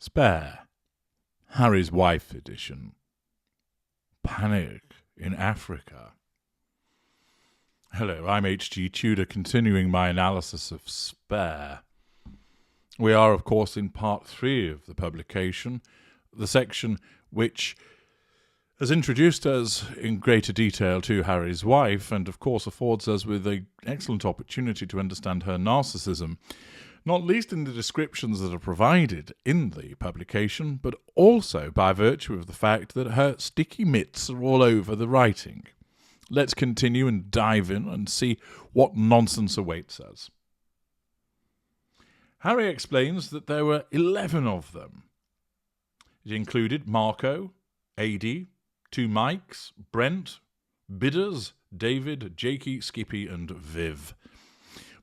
Spare, Harry's Wife edition. Panic in Africa. Hello, I'm H.G. Tudor, continuing my analysis of Spare. We are, of course, in part 3 of the publication, the section which has introduced us in greater detail to Harry's wife and, of course, affords us with an excellent opportunity to understand her narcissism, not least in the descriptions that are provided in the publication, but also by virtue of the fact that her sticky mitts are all over the writing. Let's continue and dive in and see what nonsense awaits us. Harry explains that there were 11 of them. It included Marco, Adi, 2 Mikes, Brent, Bidders, David, Jakey, Skippy and Viv.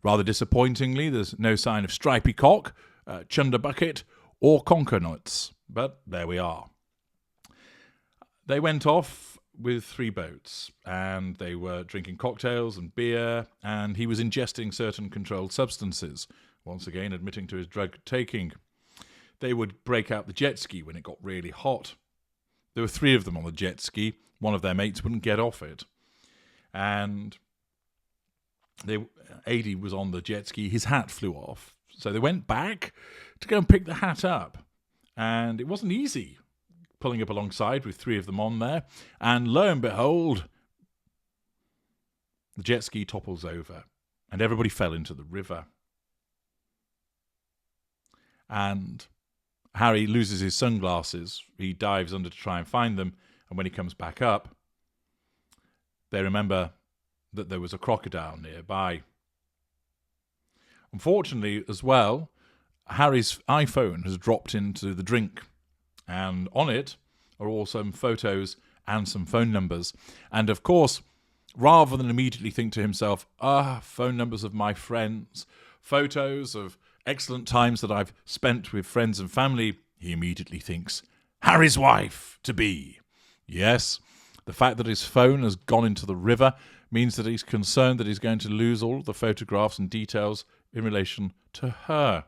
Rather disappointingly, there's no sign of Stripey Cock, Chunder Bucket or Conker Nuts, but there we are. They went off with 3 boats, and they were drinking cocktails and beer, and he was ingesting certain controlled substances, once again admitting to his drug taking. They would break out the jet ski when it got really hot. There were 3 of them on the jet ski. One of their mates wouldn't get off it. And Adi was on the jet ski. His hat flew off. So they went back to go and pick the hat up. And it wasn't easy pulling up alongside with 3 of them on there. And lo and behold, the jet ski topples over. And everybody fell into the river. And Harry loses his sunglasses. He dives under to try and find them. And when he comes back up, they remember that there was a crocodile nearby. Unfortunately, as well, Harry's iPhone has dropped into the drink. And on it are all some photos and some phone numbers. And of course, rather than immediately think to himself, phone numbers of my friends, photos of excellent times that I've spent with friends and family, he immediately thinks, Harry's wife-to-be. Yes, the fact that his phone has gone into the river means that he's concerned that he's going to lose all of the photographs and details in relation to her.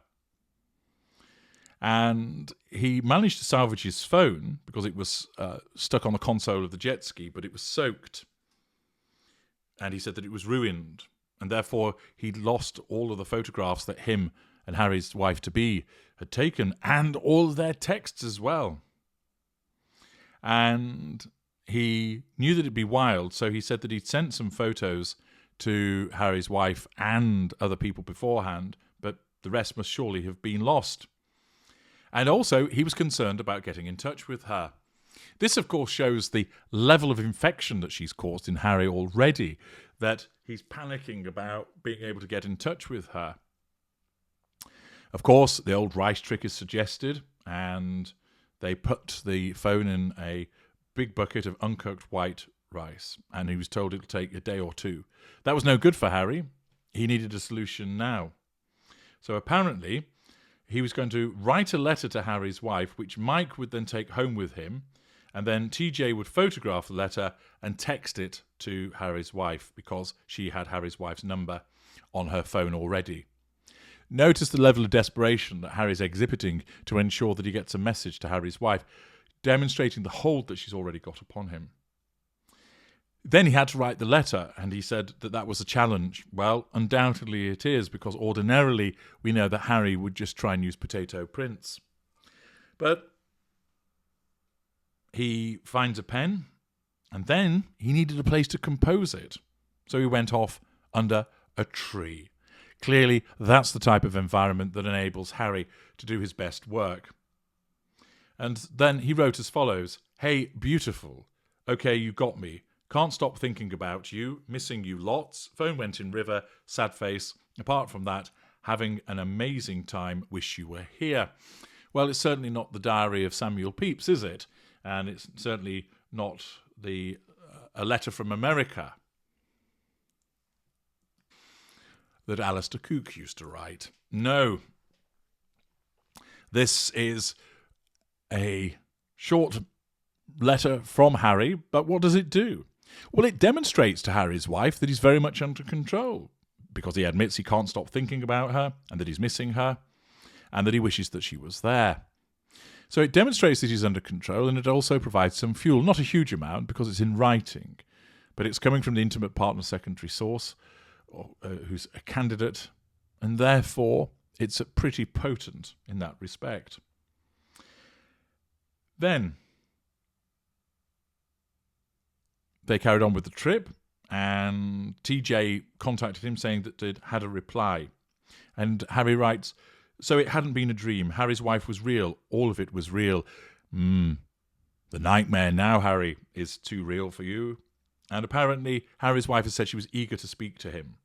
And he managed to salvage his phone because it was stuck on the console of the jet ski, but it was soaked. And he said that it was ruined. And therefore, he'd lost all of the photographs that him and Harry's wife-to-be had taken, and all of their texts as well. And he knew that it'd be wild, so he said that he'd sent some photos to Harry's wife and other people beforehand, but the rest must surely have been lost. And also, he was concerned about getting in touch with her. This, of course, shows the level of infection that she's caused in Harry already, that he's panicking about being able to get in touch with her. Of course, the old rice trick is suggested, and they put the phone in a big bucket of uncooked white rice, and he was told it would take a day or 2. That was no good for Harry. He needed a solution now. So apparently, he was going to write a letter to Harry's wife, which Mike would then take home with him, and then TJ would photograph the letter and text it to Harry's wife, because she had Harry's wife's number on her phone already. Notice the level of desperation that Harry's exhibiting to ensure that he gets a message to Harry's wife, demonstrating the hold that she's already got upon him. Then he had to write the letter, and he said that that was a challenge. Well, undoubtedly it is, because ordinarily we know that Harry would just try and use potato prints. But he finds a pen, and then he needed a place to compose it. So he went off under a tree. Clearly, that's the type of environment that enables Harry to do his best work. And then he wrote as follows: Hey, beautiful. Okay, you got me. Can't stop thinking about you. Missing you lots. Phone went in river. Sad face. Apart from that, having an amazing time. Wish you were here. Well, it's certainly not the diary of Samuel Pepys, is it? And it's certainly not a letter from America that Alistair Cooke used to write. No. This is a short letter from Harry, but what does it do? Well, it demonstrates to Harry's wife that he's very much under control, because he admits he can't stop thinking about her, and that he's missing her, and that he wishes that she was there. So it demonstrates that he's under control, and it also provides some fuel. Not a huge amount because it's in writing, but it's coming from the intimate partner secondary source, who's a candidate, and therefore it's pretty potent in that respect. Then they carried on with the trip, and TJ contacted him saying that they'd had a reply. And Harry writes, "So it hadn't been a dream. Harry's wife was real. All of it was real. The nightmare now, Harry, is too real for you." And apparently Harry's wife has said she was eager to speak to him.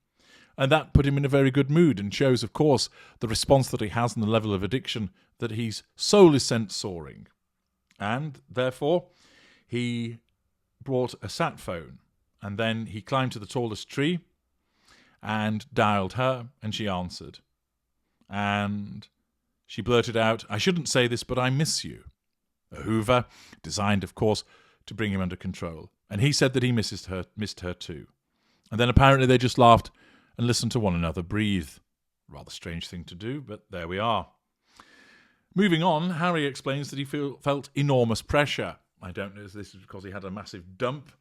And that put him in a very good mood and shows, of course, the response that he has and the level of addiction, that his soul is sent soaring. And therefore, he brought a sat phone, and then he climbed to the tallest tree and dialed her, and she answered. And she blurted out, "I shouldn't say this, but I miss you." A Hoover, designed, of course, to bring him under control. And he said that he missed her too. And then apparently they just laughed and listened to one another breathe. Rather strange thing to do, but there we are. Moving on, Harry explains that he felt enormous pressure. I don't know if this is because he had a massive dump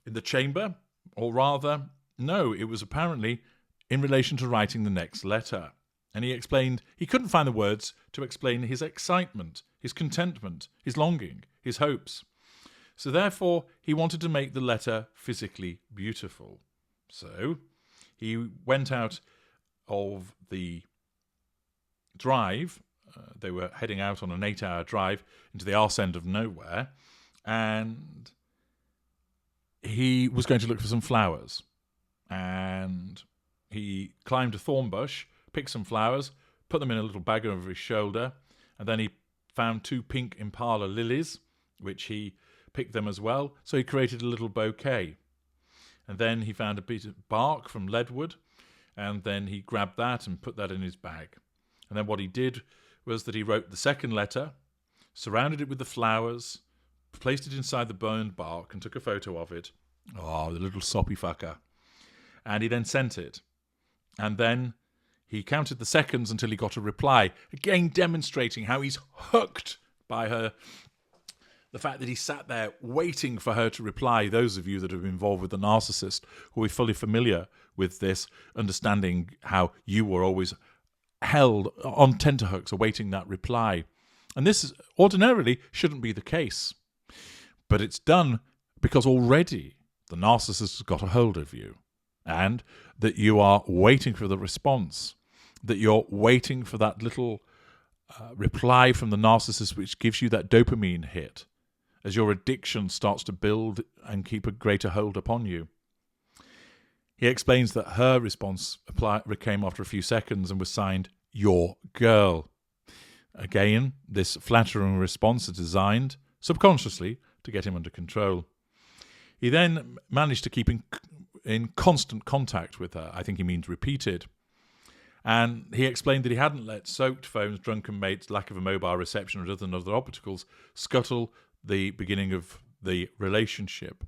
in the chamber, or rather, no, it was apparently in relation to writing the next letter. And he explained he couldn't find the words to explain his excitement, his contentment, his longing, his hopes. So therefore, he wanted to make the letter physically beautiful. So he went out of the drive. They were heading out on an 8-hour drive into the arse end of nowhere, and he was going to look for some flowers. And he climbed a thorn bush, picked some flowers, put them in a little bag over his shoulder, and then he found 2 pink impala lilies, which he picked them as well, so he created a little bouquet. And then he found a piece of bark from leadwood, and then he grabbed that and put that in his bag. And then what he did was that he wrote the second letter, surrounded it with the flowers, placed it inside the burned bark, and took a photo of it. Oh, the little soppy fucker. And he then sent it. And then he counted the seconds until he got a reply, again demonstrating how he's hooked by her. The fact that he sat there waiting for her to reply. Those of you that have been involved with the narcissist who are fully familiar with this, understanding how you were always held on tenterhooks awaiting that reply. And this ordinarily shouldn't be the case. But it's done because already the narcissist has got a hold of you, and that you are waiting for the response, that you're waiting for that little reply from the narcissist which gives you that dopamine hit as your addiction starts to build and keep a greater hold upon you. He explains that her response came after a few seconds and was signed, "Your girl." Again, this flattering response is designed, subconsciously, to get him under control. He then managed to keep in constant contact with her. I think he means repeated. And he explained that he hadn't let soaked phones, drunken mates, lack of a mobile reception, or other obstacles scuttle the beginning of the relationship.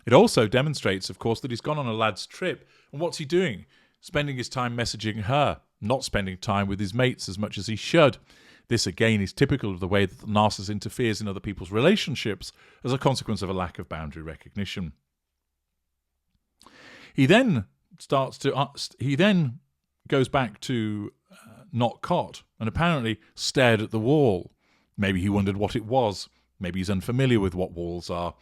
It also demonstrates, of course, that he's gone on a lad's trip. And what's he doing? Spending his time messaging her, not spending time with his mates as much as he should. This, again, is typical of the way that the narcissist interferes in other people's relationships as a consequence of a lack of boundary recognition. He then goes back to not caught and apparently stared at the wall. Maybe he wondered what it was. Maybe he's unfamiliar with what walls are.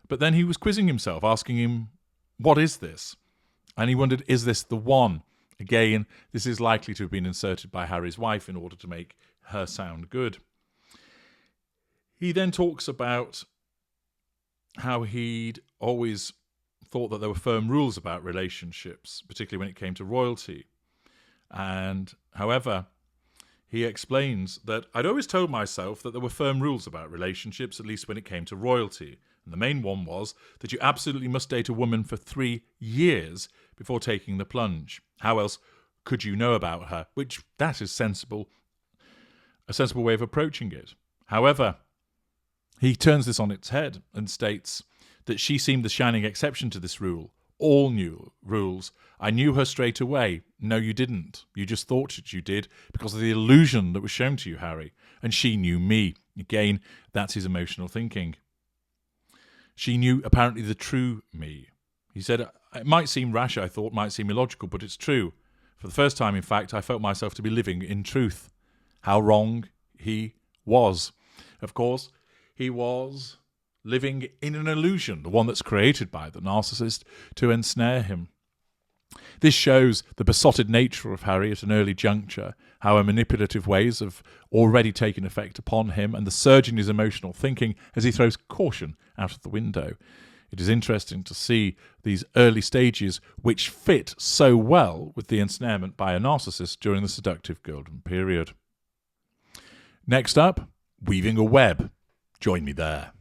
But then he was quizzing himself, asking him, what is this? And he wondered, is this the one? Again, this is likely to have been inserted by Harry's wife in order to make her sound good. He then talks about how he'd always thought that there were firm rules about relationships, particularly when it came to royalty. And however, he explains that I'd always told myself that there were firm rules about relationships, at least when it came to royalty. And the main one was that you absolutely must date a woman for 3 years before taking the plunge. How else could you know about her? Which, that is sensible, a sensible way of approaching it. However, he turns this on its head and states that she seemed the shining exception to this rule. all new rules. I knew her straight away. No, you didn't. You just thought that you did because of the illusion that was shown to you, Harry. And she knew me. Again, that's his emotional thinking. She knew apparently the true me. He said, it might seem rash, I thought, might seem illogical, but it's true. For the first time, in fact, I felt myself to be living in truth. How wrong he was. Of course, he was living in an illusion, the one that's created by the narcissist to ensnare him. This shows the besotted nature of Harry at an early juncture, how her manipulative ways have already taken effect upon him, and the surge in his emotional thinking as he throws caution out of the window. It is interesting to see these early stages which fit so well with the ensnarement by a narcissist during the seductive golden period. Next up, weaving a web. Join me there.